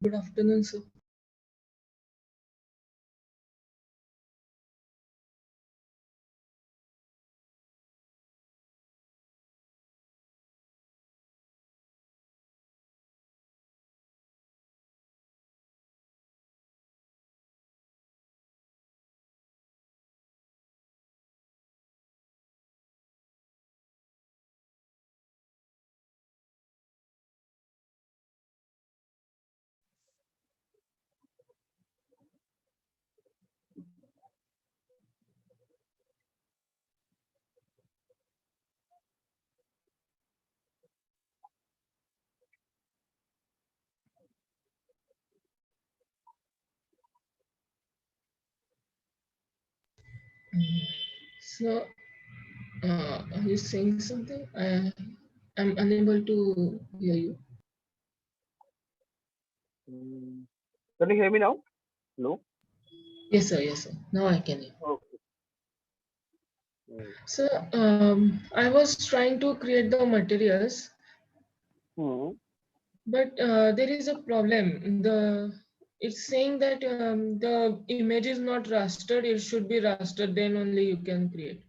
Good afternoon, sir. So, are you saying something? I'm unable to hear you. Can you hear me now? No. Yes, sir. Yes, sir. Now I can hear. Okay. Hmm. So, I was trying to create the materials, Hmm. but there is a problem. It's saying that the image is not rastered. It should be rastered. Then only you can create.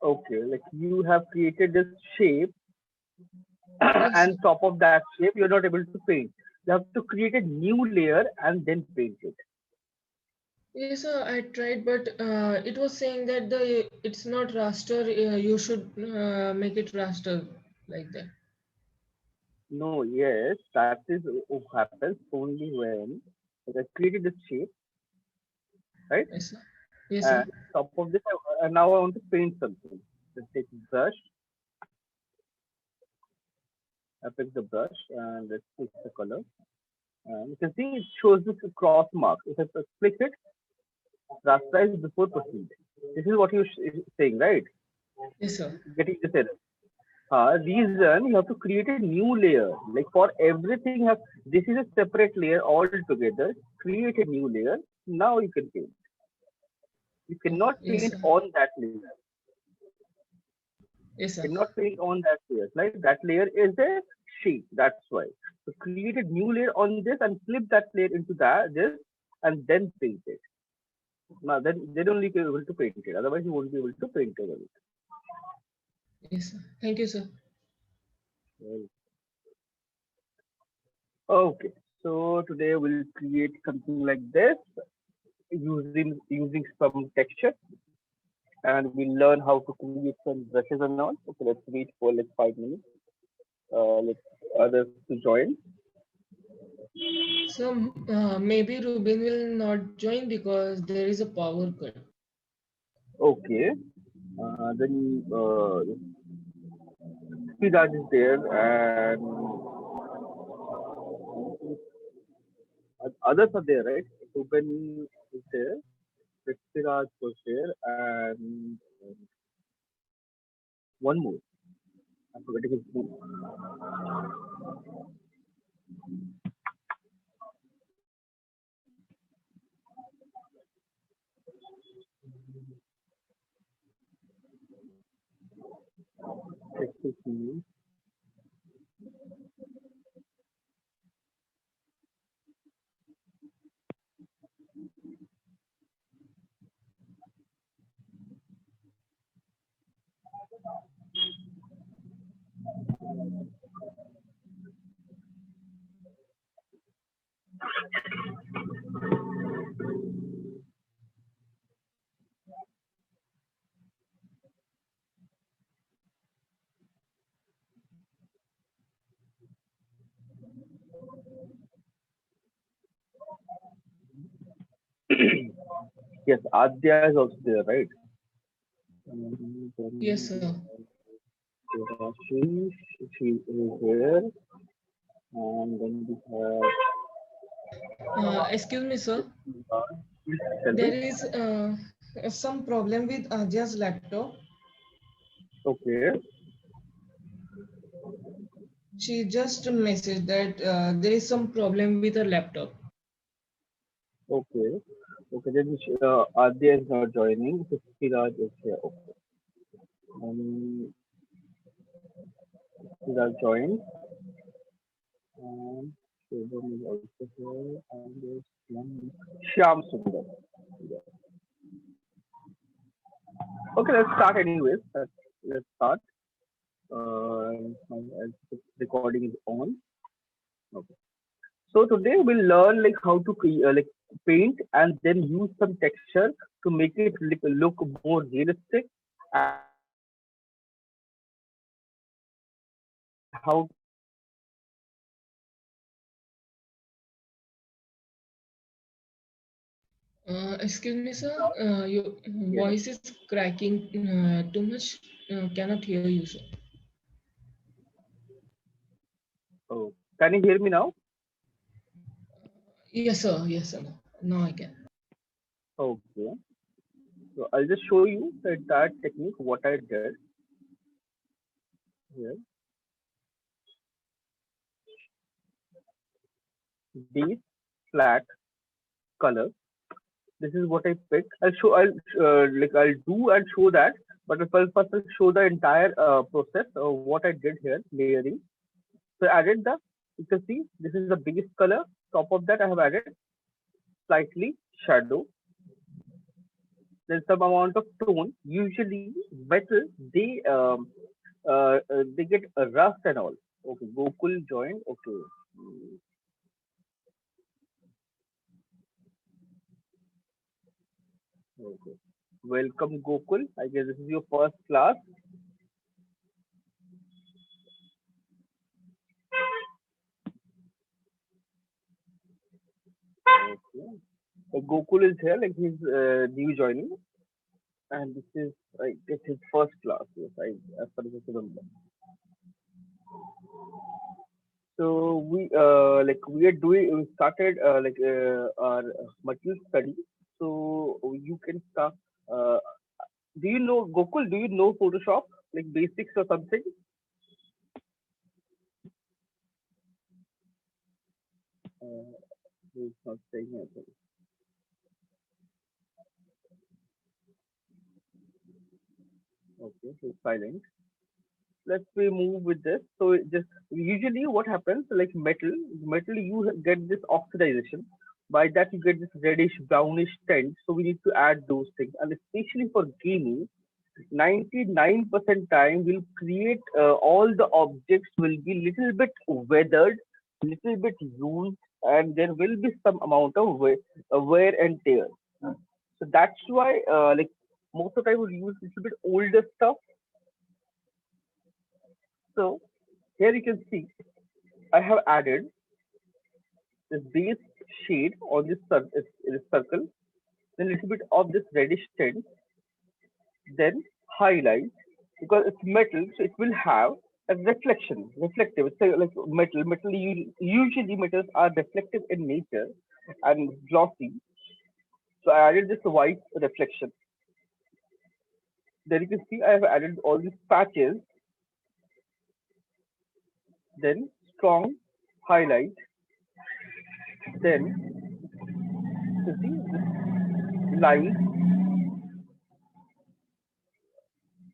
Okay. Like you have created this shape, Yes, sir. and top of that shape, you're not able to paint. You have to create a new layer and then paint it. Yes, sir. I tried, but it was saying that it's not raster. You should make it raster like that. No, yes, that is happens only when like, I created this shape, right? Yes, sir. Yes, And sir. top of this, now I want to paint something. Let's take brush. I pick the brush and let's pick the color. And you can see it shows this cross mark. If I click it, rasterize before proceed. This is what you're saying, right? Yes, sir. Getting this error. Reason you have to create a new layer. Like for everything, this is a separate layer all together. Create a new layer. Now you can paint. You Oh, cannot yes, paint sir. on that layer. Yes, sir. Cannot paint on that layer. Like that layer is a shape. That's why. So create a new layer on this and flip that layer into that this and then paint it. Now then only you're able to paint it. Otherwise you won't be able to paint it. Yes, sir. Thank you, sir. Well, okay. So today we'll create something like this using some texture, and we'll learn how to create some brushes and all. Okay, let's wait for like 5 minutes. Let others to join. So maybe Ruben will not join because there is a power cut. Okay. Then Siraj is there, and others are there, right? Ruben is there. Siraj was there, and one more. I'm forgetting his name. Check his name. Yes, Adya is also there, right? Yes, sir. She, she is there, and then we have Excuse me, sir. please tell me. There is some problem with Aja's laptop. Okay, She just messaged that there is some problem with her laptop. okay, okay. Then Adya is not joining. Siraj is here. Okay. Um, These are joined. And Shubham is also here. And there's one Shyam Sundar. Yeah. Okay, let's start anyways. Let's start. My recording is on. Okay. So today we'll learn like how to like paint and then use some texture to make it look more realistic, and how to create a new layer on this and how to paint it and Excuse me, sir. Your yes. voice is cracking too much. Cannot hear you, sir. Oh, can you hear me now? Yes, sir. Yes, sir. Now I can. Okay. So I'll just show you the entire technique what I did here. Base, flat, color. This is what I picked. I'll do and show that. But first I'll show the entire process of what I did here, layering. So I added the, you can see this is the base color. Top of that I have added slightly shadow. There's some amount of tone. Usually metal they get rust and all. Okay, Gokul joined. Okay. Mm, okay. Welcome Gokul. I guess this is your first class. Okay. So Gokul is here, like he's new joining, and this is I guess his first class. Yes, I as far as I remember. So we are doing we started our material study. So you can start. Uh, do you know Gokul? Do you know Photoshop like basics or something? Uh, he's not saying anything. Okay, he's silent. Let's we move with this. So it just usually what happens like metal you get this oxidization. By that you get this reddish brownish tint. So we need to add those things, and especially for gaming, 99% time will create all the objects will be little bit weathered, little bit used, and there will be some amount of wear and tear. So that's why like most of the time we use little bit older stuff. So here you can see I have added this base shade on this circle, then little bit of this reddish tint, then highlight because it's metal, so it will have a reflection, reflective. It's like metal. Usually metals are reflective in nature and glossy. So I added this white reflection. Then you can see I have added all these patches, then strong highlight, then you see this lines,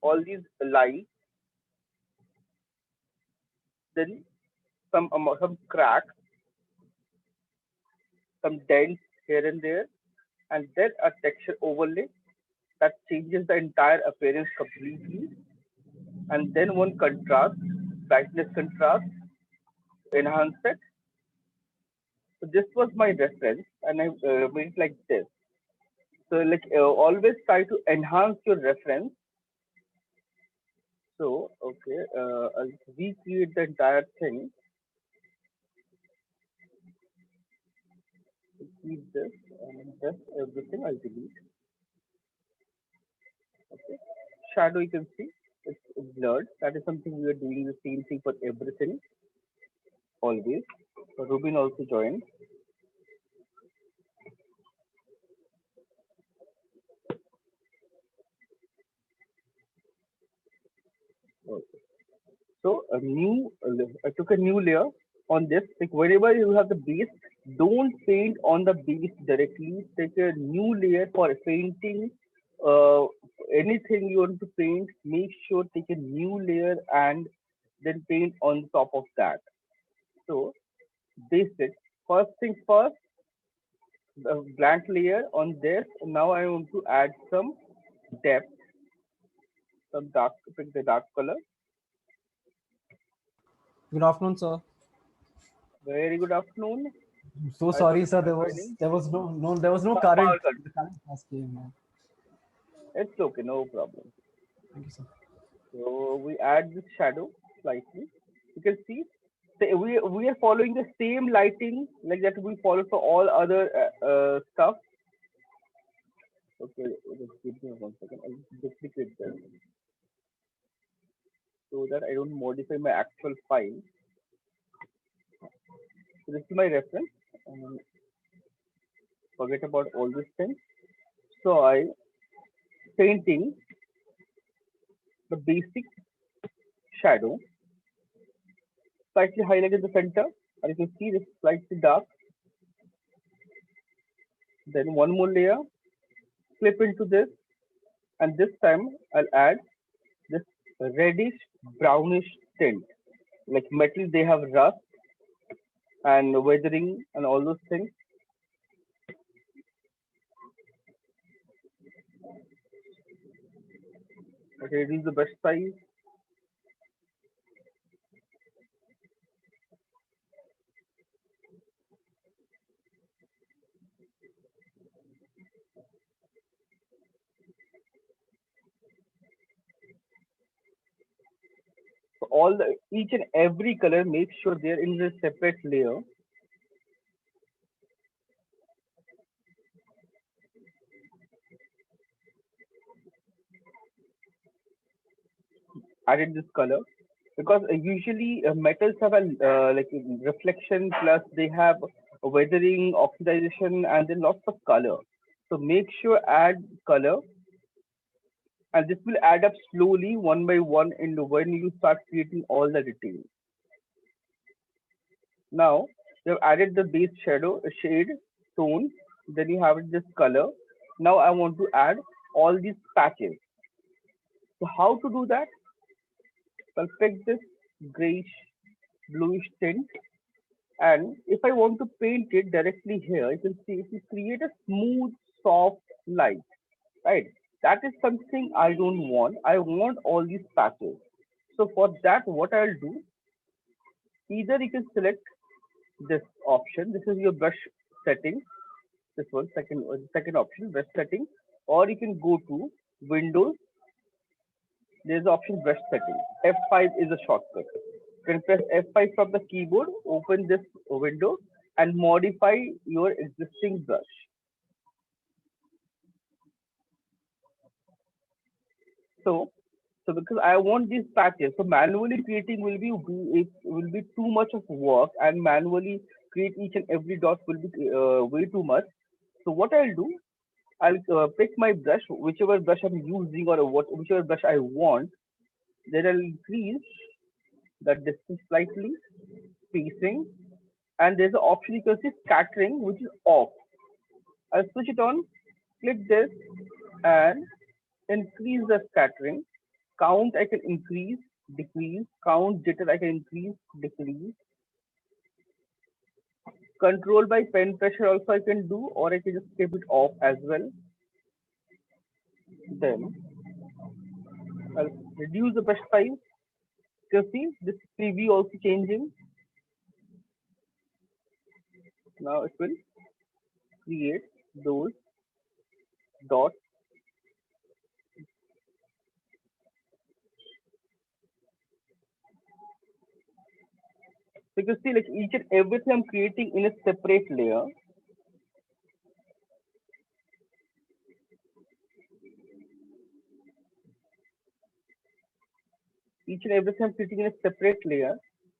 all these lines, then some cracks, some dents here and there, and then a texture overlay that changes the entire appearance completely. And then one contrast, brightness contrast, enhance it. So this was my reference, and I made it like this. So like always try to enhance your reference. So okay, I'll recreate the entire thing. Keep this and just everything I'll delete. Okay. Shadow you can see it's blurred. That is something we are doing the same thing for everything always. So Rubin also joined. Okay. So I took a new layer on this. Like wherever you have the base, don't paint on the base directly. Take a new layer for painting. Uh, Anything you want to paint, make sure take a new layer and then paint on top of that. So basic. First thing first, the blank layer on this. Now I want to add some depth, some dark, pick the dark color. Good afternoon, sir. Very good afternoon. I'm so I thought sorry, it sir. was There was no power current. cut. The current has came, man. It's okay, no problem. Thank you, sir. So we add this shadow slightly. You can see we are following the same lighting like that we follow for all other stuff. Okay, just give me 1 second. I'll just duplicate this so that I don't modify my actual file. So this is my reference. And forget about all these things. So I painting the basic shadow, slightly highlighted the center, and you can see this slightly dark. Then one more layer, flip into this, and this time I'll add this reddish brownish tint. Like metal, they have rust and weathering and all those things. Okay, this is the best size. So all the each and every color, make sure they're in a separate layer. Added this color because usually metals have a like reflection plus they have a weathering, oxidization, and then lots of color. So make sure add color, and this will add up slowly one by one into when you start creating all the details. Now you have added the base shadow, shade, tone, then you have this color. Now I want to add all these patches. So how to do that? I'll pick this grayish bluish tint, and if I want to paint it directly here, you can see if you create a smooth, soft light, right? That is something I don't want. I want all these patches. So for that, what I'll do, either you can select this option. This is your brush setting. This one, second option, brush setting, or you can go to Windows. There's the option brush setting. F5 is a shortcut. You can press F5 from the keyboard, open this window, and modify your existing brush. So, so because I want these patches, so manually creating it will be too much of work, and manually create each and every dot will be way too much. So what I'll do, I'll pick my brush, whichever brush I'm using or whichever brush I want. Then I'll increase the distance slightly, spacing, and there's an option you can see scattering, which is off. I'll switch it on, click this, and increase the scattering. Count I can increase, decrease. Count jitter I can increase, decrease. Control by pen pressure also I can do, or I can just keep it off as well. Then I'll reduce the brush size. You see this preview also changing. Now it will create those dots. So you can see like each and everything I'm creating in a separate layer. Each and everything I'm creating in a separate layer,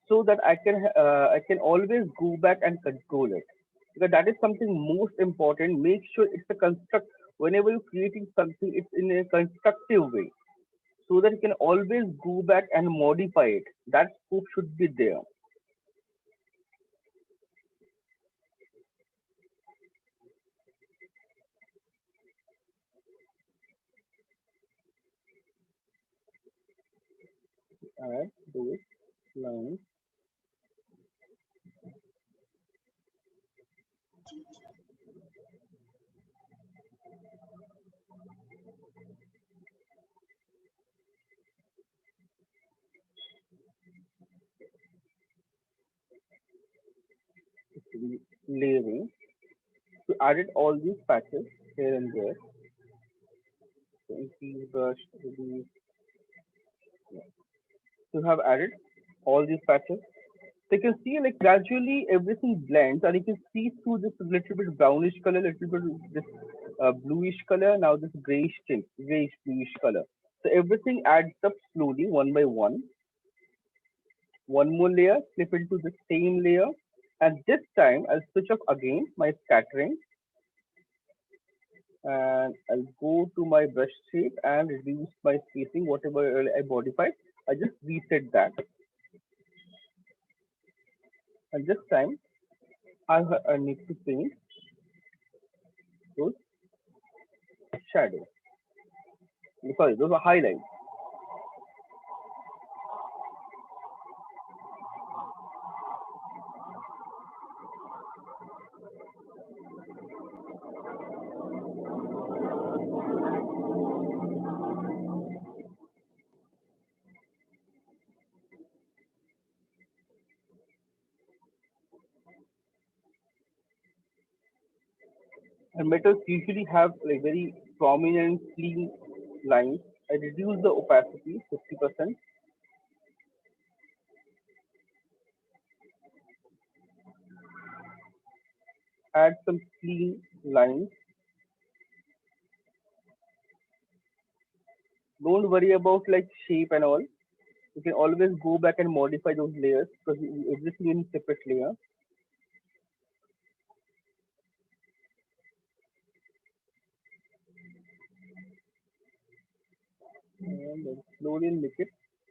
so that I can always go back and control it. Because that is something most important. Make sure it's a construct. Whenever you're creating something, it's in a constructive way, so that you can always go back and modify it. That scope should be there. Alright, do it. line. Layering. So added all these patches here and there. So increase brush, reduce. So have added all these patches. So you can see like gradually everything blends, and you can see through this little bit brownish color, little bit this bluish color, now this grayish tint, grayish bluish color. So everything adds up slowly, one by one. One more layer, flip into the same layer, and this time I'll switch off again my scattering, and I'll go to my brush shape and reduce my spacing, whatever I modified. I just reset that, and this time I need to paint those shadows. Sorry, those are highlights. And metals usually have like very prominent clean lines. I reduce the opacity 50%, add some clean lines. Don't worry about like shape and all. You can always go back and modify those layers because everything in separate layer. And then slowly make it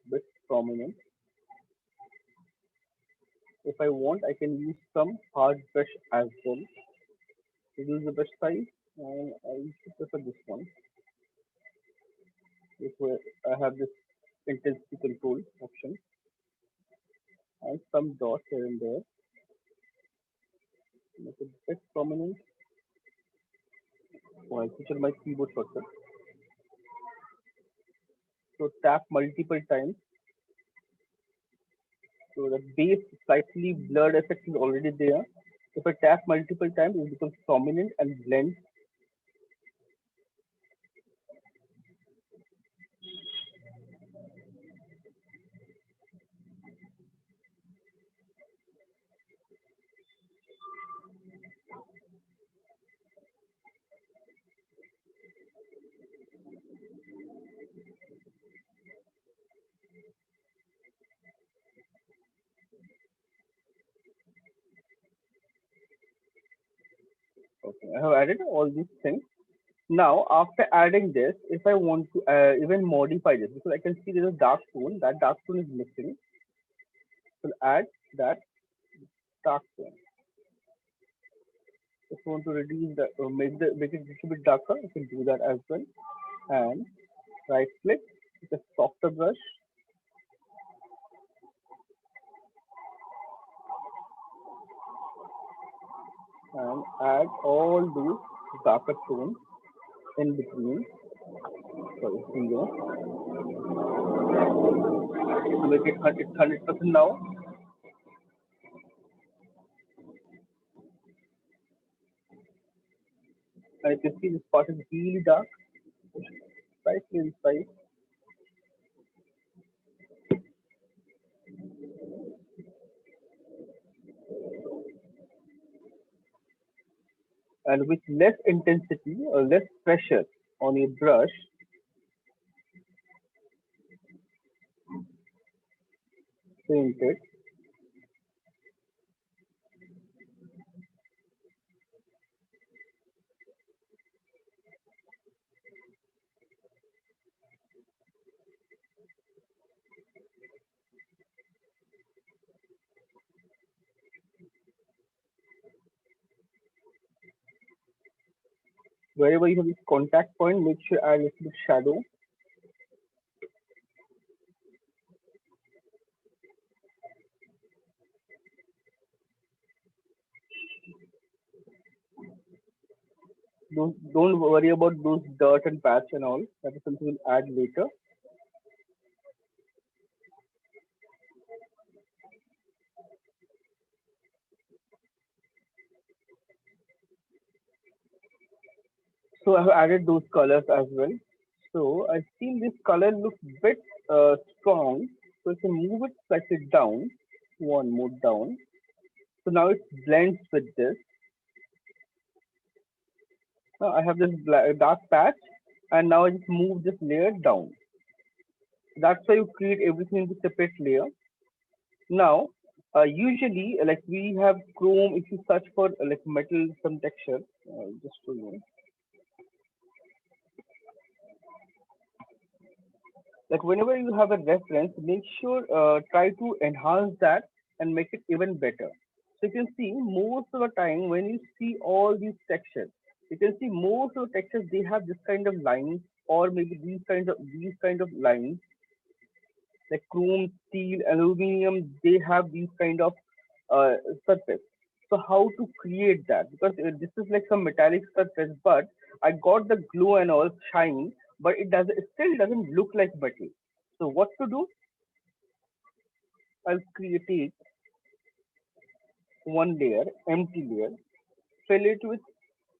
bit prominent. If I want, I can use some hard brush as well. Reduce the brush size, and I should prefer this one. This way I have this intensity control option and some dots here and there. Make it a bit prominent. Or I feature my keyboard shortcut. So tap multiple times. So the base slightly blurred effect is already there. If I tap multiple times, it becomes prominent and blends. Okay, I have added all these things. Now, after adding this, if I want to even modify this, because I can see there's a dark tone, that dark tone is missing. So add that dark tone. If you want to reduce the, make it a little bit darker, you can do that as well. And right click with a softer brush and add all those darker tones in between. Sorry, here. To make it 100% now. And you can see this part is really dark. Slightly inside. And with less intensity or less pressure on your brush, paint it. Wherever you have this contact point, make sure add a little bit shadow. Don't worry about those dirt and patch and all. That is something we'll add later. So I've added those colors as well. So I feel this color looks bit strong. So I can move it slightly down. One more down. So now it blends with this. Now I have this dark patch, and now I just move this layer down. That's why you create everything into separate layer. Now, usually, like we have chrome. If you search for like metal, some texture, just to you know, like whenever you have a reference, make sure try to enhance that and make it even better. So you can see most of the time when you see all these textures, you can see most of the textures they have this kind of lines or maybe these kind of lines like chrome, steel, aluminum. They have these kind of uh, surface. So how to create that? Because this is like some metallic surface, but I got the glow and all shine, but it still doesn't look like metal. So what to do? I'll create one layer, empty layer, fill it with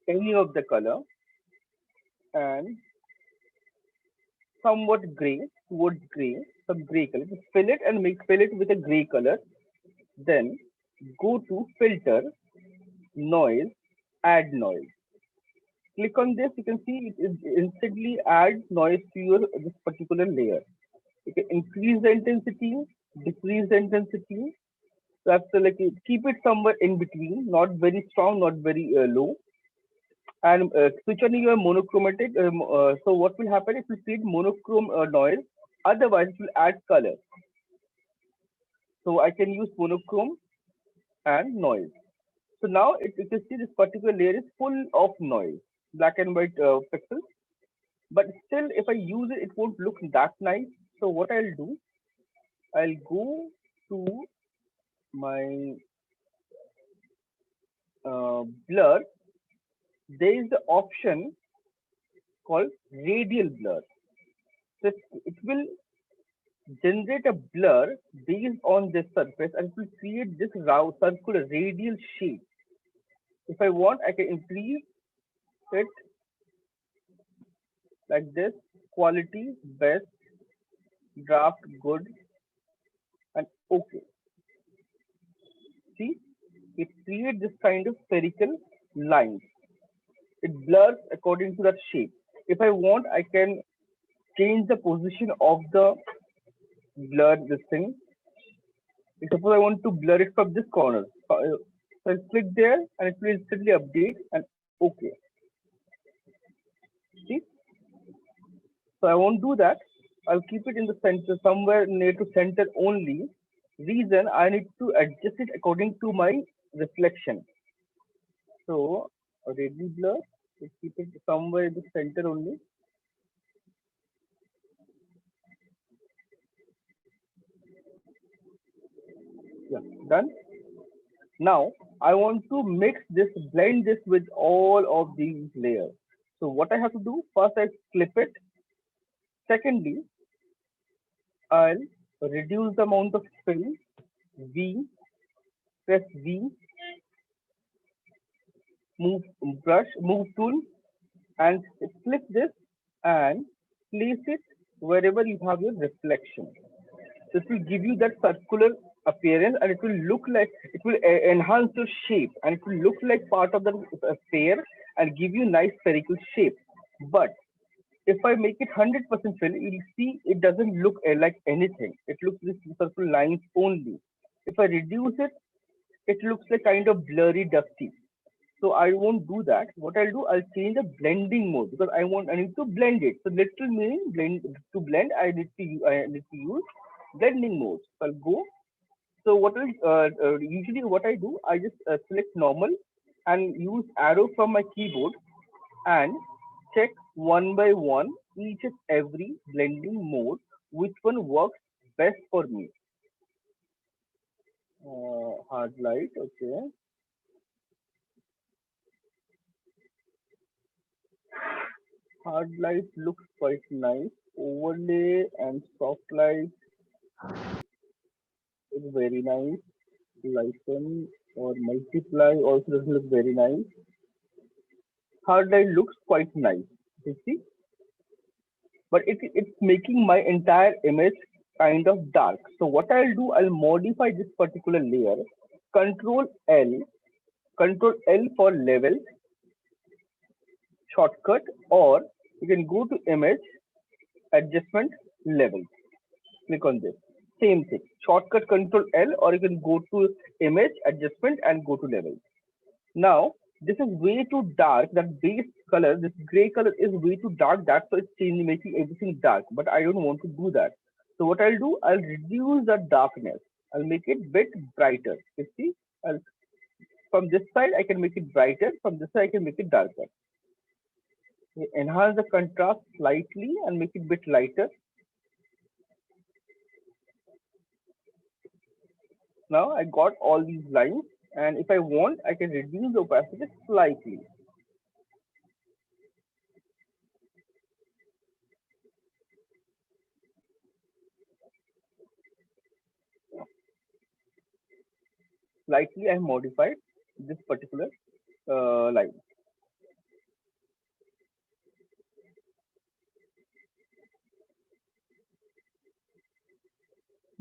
any of the color and somewhat gray, towards gray, some gray color. Just fill it with a gray color. Then go to filter, noise, add noise. Click on this, you can see it instantly adds noise to your this particular layer. You can increase the intensity, decrease the intensity. That's like keep it somewhere in between, not very strong, not very low. And switch on your monochromatic. So what will happen? It will create monochrome noise. Otherwise, it will add color. So I can use monochrome and noise. So now you can see this particular layer is full of noise, black and white pixels. But still, if I use it, it won't look that nice. So what I'll do, I'll go to my blur. There is the option called radial blur. So it will generate a blur based on this surface and it will create this round circular radial shape. If I want, I can increase it like this, quality, best, draft, good, and okay. See, it creates this kind of spherical lines. It blurs according to that shape. If I want, I can change the position of the blur this thing. Suppose I want to blur it from this corner. So I'll click there and it will instantly update and okay. See? So I won't do that. I'll keep it in the center, somewhere near to center only. Reason I need to adjust it according to my reflection. So already blur, let's keep it somewhere in the center only. Yeah, done. Now I want to blend this with all of these layers. So what I have to do, first I clip it. Secondly, I'll reduce the amount of fill, V, press V, move brush, move tool, and flip this and place it wherever you have your reflection. This will give you that circular appearance and it will look like it will enhance your shape and it will look like part of the sphere and give you nice spherical shape. But if I make it 100% fill, you'll see it doesn't look like anything. It looks this circle lines only. If I reduce it, it looks like kind of blurry, dusty. So I won't do that. What I'll do, I'll change the blending mode because I need to blend it. So little meaning blend. I need to use blending mode. So I'll go. So usually what I do, I just select normal and use arrow from my keyboard and check one by one each and every blending mode, which one works best for me. Hard light, okay. Hard light looks quite nice. Overlay and soft light is very nice. Lighten or multiply also doesn't look very nice. Hard light looks quite nice. You see, but it's making my entire image kind of dark. So what I'll do, I'll modify this particular layer. Control L, Control L for level shortcut, or you can go to image adjustment level. Click on this. Same thing. Shortcut Control L, or you can go to image adjustment and go to level. Now this is way too dark. That base color, this gray color is way too dark. That's why it's changing, making everything dark. But I don't want to do that. So what I'll do, I'll reduce the darkness. I'll make it bit brighter. You see, I'll, from this side I can make it brighter. From this side I can make it darker. Enhance the contrast slightly and make it bit lighter. Now I got all these lines, and if I want, I can reduce the opacity slightly. Slightly I have modified this particular line.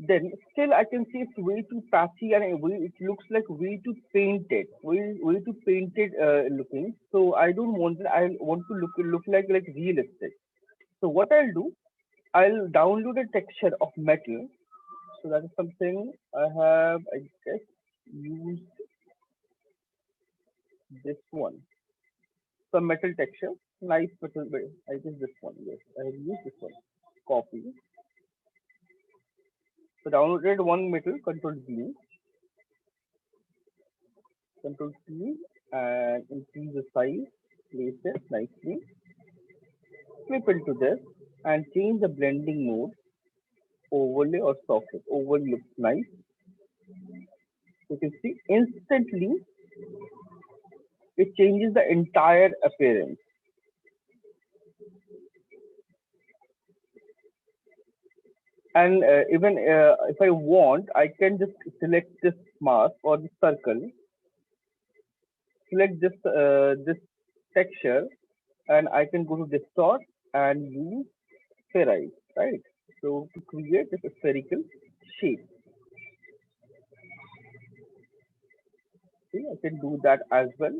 Then still I can see it's way too patchy, and it looks like way too painted, way too painted looking. So I don't want that. I want to look like realistic. So what I'll do, I'll download a texture of metal. So that is something I have, I guess, used this one. Some metal texture, nice metal. I guess this one. Yes, I have used this one. Copy. So downloaded one metal. Control D. Control T, and increase the size. Place it nicely. Flip into this and change the blending mode. Overlay or softness. Overlay looks nice. You can see instantly it changes the entire appearance. And even if I want, I can just select this mask or the circle, select this texture, and I can go to distort and use spheroid, right? So to create this spherical shape, see, I can do that as well.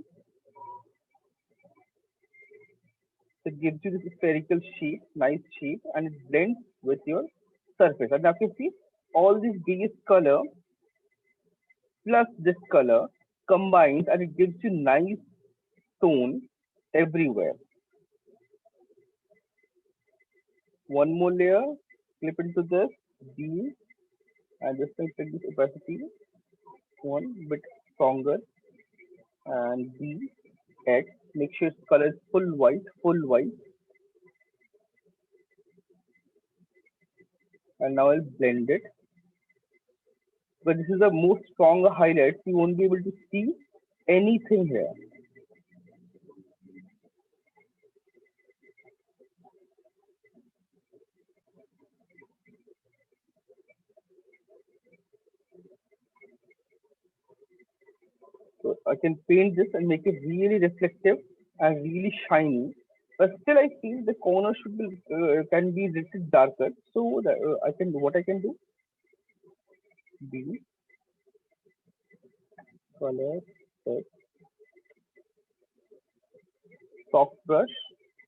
It gives you this spherical shape, nice shape, and it blends with your surface. And now you can see all this base color plus this color combines, and it gives you nice tone everywhere. One more layer, clip into this D, and just take this opacity one bit stronger, and D X. Make sure its color is full white, and now I'll blend it. But this is the most stronger highlight. You won't be able to see anything here. So I can paint this and make it really reflective and really shiny. But still, I feel the corner should be can be little darker. So that, I can what I can do, B color set, soft brush,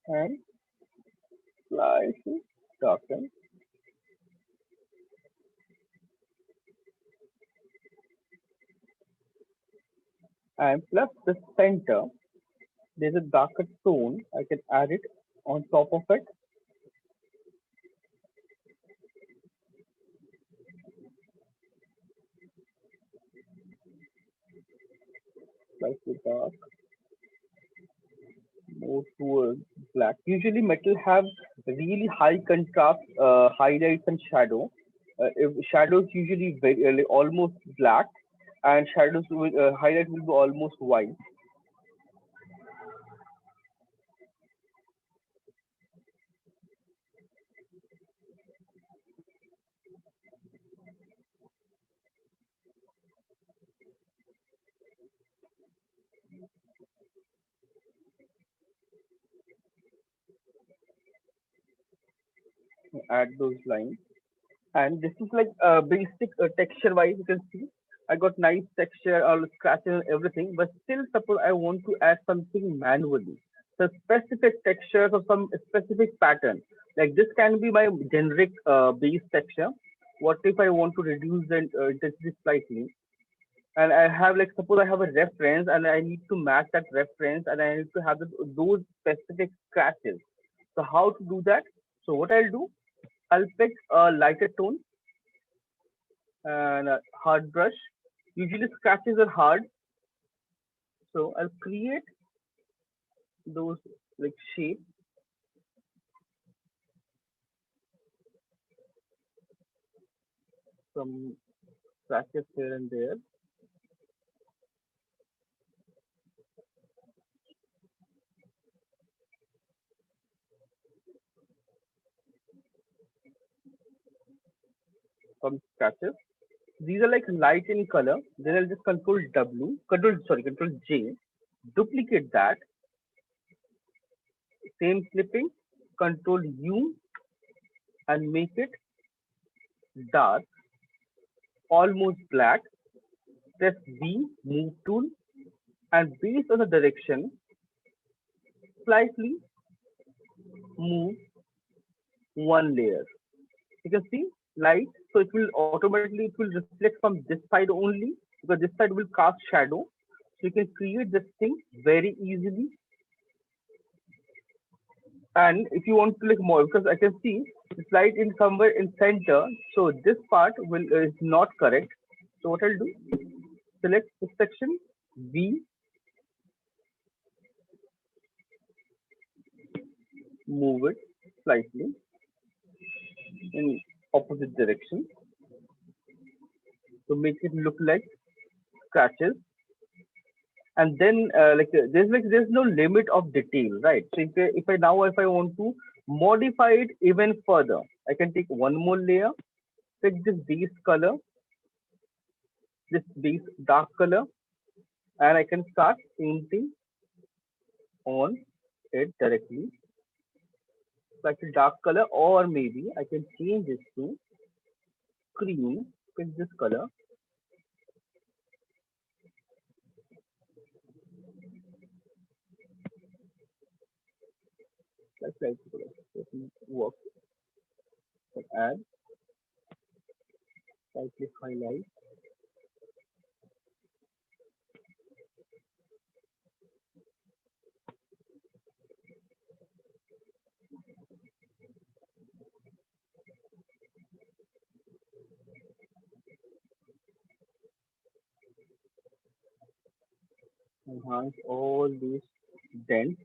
and slightly darken. And plus the center, there's a darker tone. I can add it on top of it. Slightly dark, more towards black. Usually metal have really high contrast highlights and shadow. If shadows usually very almost black, and shadows will highlight will be almost white. Add those lines. And this is like basic texture wise, you can see I got nice texture, all scratches and everything, but still suppose I want to add something manually, so specific textures or some specific pattern, like this can be my generic base texture. What if I want to reduce the intensity slightly, and I have, like, suppose I have a reference and I need to match that reference and I need to have those specific scratches. So how to do that? So what I'll do, I'll pick a lighter tone and a hard brush. Usually scratches are hard, so I'll create those like shapes, some scratches here and there. Some scratches. These are like light in color. Then I'll just control J, duplicate that, same clipping, control U, and make it dark, almost black. Press V, move tool, and based on the direction, slightly move one layer. You can see light, so it will automatically, it will reflect from this side only, because this side will cast shadow. So you can create this thing very easily. And if you want to like more, because I can see it's light in somewhere in center, so this part will is not correct. So what I'll do, select this section, V, move it slightly in opposite direction to make it look like scratches. And then there's no limit of detail, right? So if I want to modify it even further, I can take one more layer, pick this base color, this base dark color, and I can start painting on it directly, like a dark color, or maybe I can change this to cream, pick this color, like light color. Let me work, add, slightly highlight. Enhance all these dents.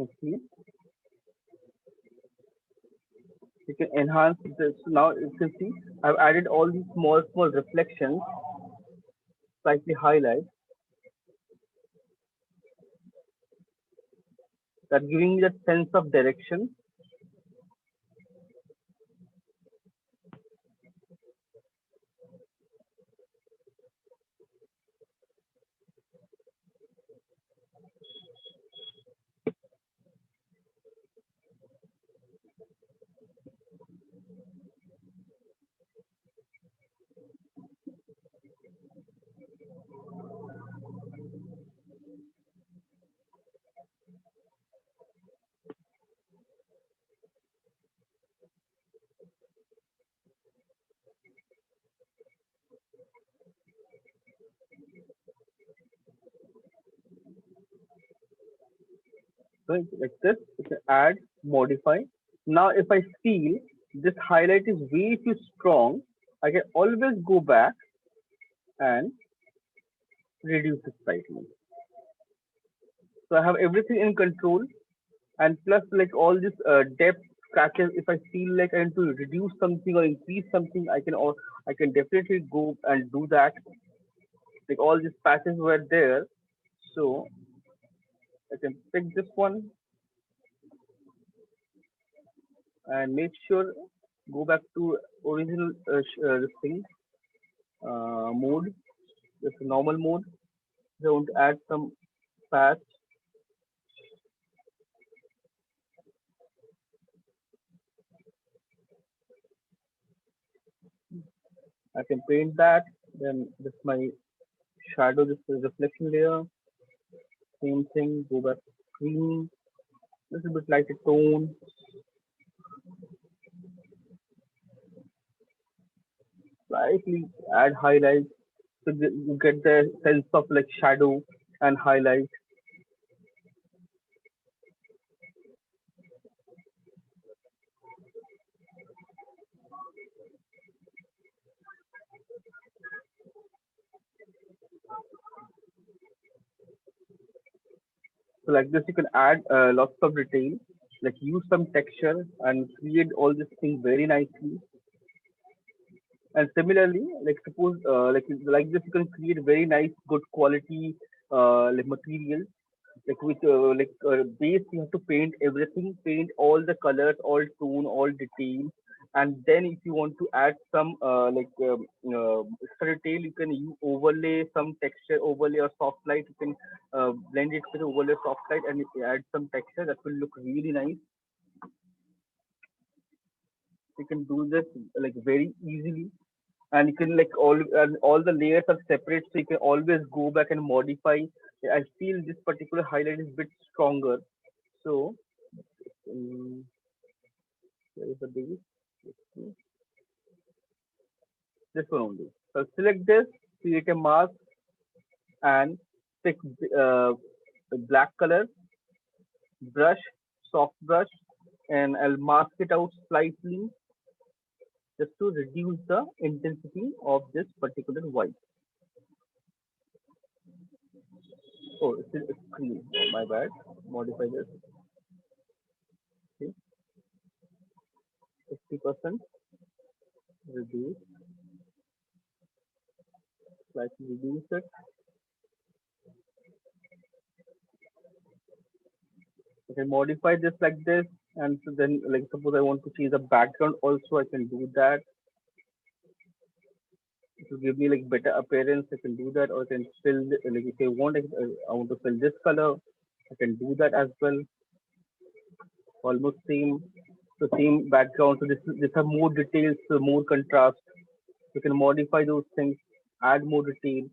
Okay. You can enhance this. Now you can see I've added all these small reflections, slightly highlight, that giving me that sense of direction. So like this, you can add, modify. Now if I feel this highlight is way too strong, I can always go back and reduce it slightly. So I have everything in control, and plus like all this depth scratches. If I feel like I need to reduce something or increase something, I can definitely go and do that. Like all these patches were there. So I can pick this one and make sure go back to original this thing mode, just normal mode. I want to add some patch. I can paint that. Then this my shadow, this is reflection layer. Same thing. Go back to green. Little bit lighter tone. Slightly add highlights. So you get the sense of like shadow and highlight. So like this, you can add lots of detail, like use some texture and create all this thing very nicely. And similarly, like suppose like this, you can create very nice, good quality like material. Like with base, you have to paint everything, paint all the colors, all tone, all detail. And then if you want to add some extra detail, you can use overlay, some texture overlay or soft light. You can blend it with overlay soft light and add some texture that will look really nice. You can do this like very easily, and you can like all the layers are separate, so you can always go back and modify. I feel this particular highlight is a bit stronger, so um, where is the base? This one only. So select this, create a mask, and pick uh, black color brush, soft brush, and I'll mask it out slightly just to reduce the intensity of this particular white. Oh, it's green. Oh, my bad. Modify this. Okay, 50%. Reduce. Slightly reduce it. I can modify this like this, and so then like suppose I want to change the background also, I can do that. To give me like better appearance, I can do that, or I can fill like if I want, I want to fill this color, I can do that as well. Almost same, the same background. So this have more details, so more contrast. You can modify those things, add more detail,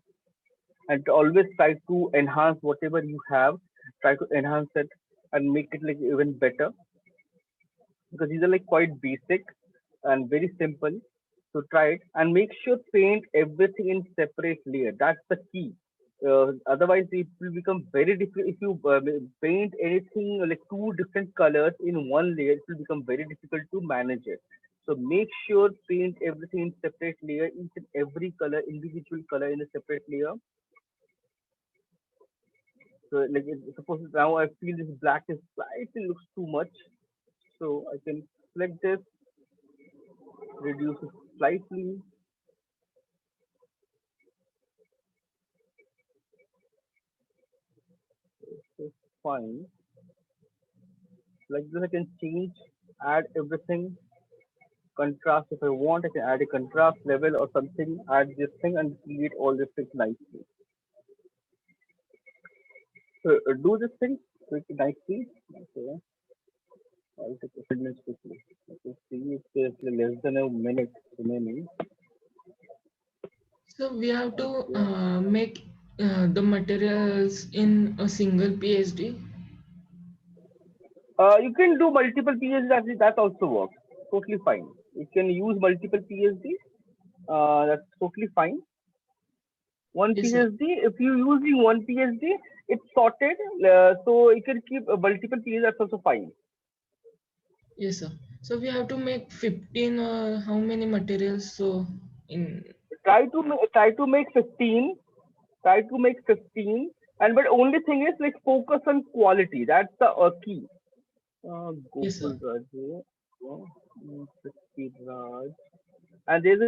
and always try to enhance whatever you have. Try to enhance it and make it like even better, because these are like quite basic and very simple. So try it and make sure paint everything in separate layer. That's the key. Otherwise, it will become very difficult if you paint anything like two different colors in one layer. It will become very difficult to manage it. So make sure paint everything in separate layer, each and every color, individual color in a separate layer. So like suppose now I feel this black is slightly looks too much. So I can select this, reduce it slightly. It's fine. Like this, I can change, add everything, contrast if I want. I can add a contrast level or something, add this thing and create all this things nicely. So do this thing nicely. Okay. I'll take a few minutes quickly. Okay, see if there's less than a minute remaining. So we have to Okay. make the materials in a single PSD. You can do multiple PhDs. That also works. Totally fine. You can use multiple PhDs. That's totally fine. One Yes, sir. PhD. If you using one PhD, it's sorted. So you can keep multiple PhDs. That's also fine. Yes, sir. So we have to make 15 or how many materials? So in Try to make 15. Try to make 15. And but only thing is like focus on quality. That's the key. yes, sir. Gokul Raj. 50 Raj. And there's a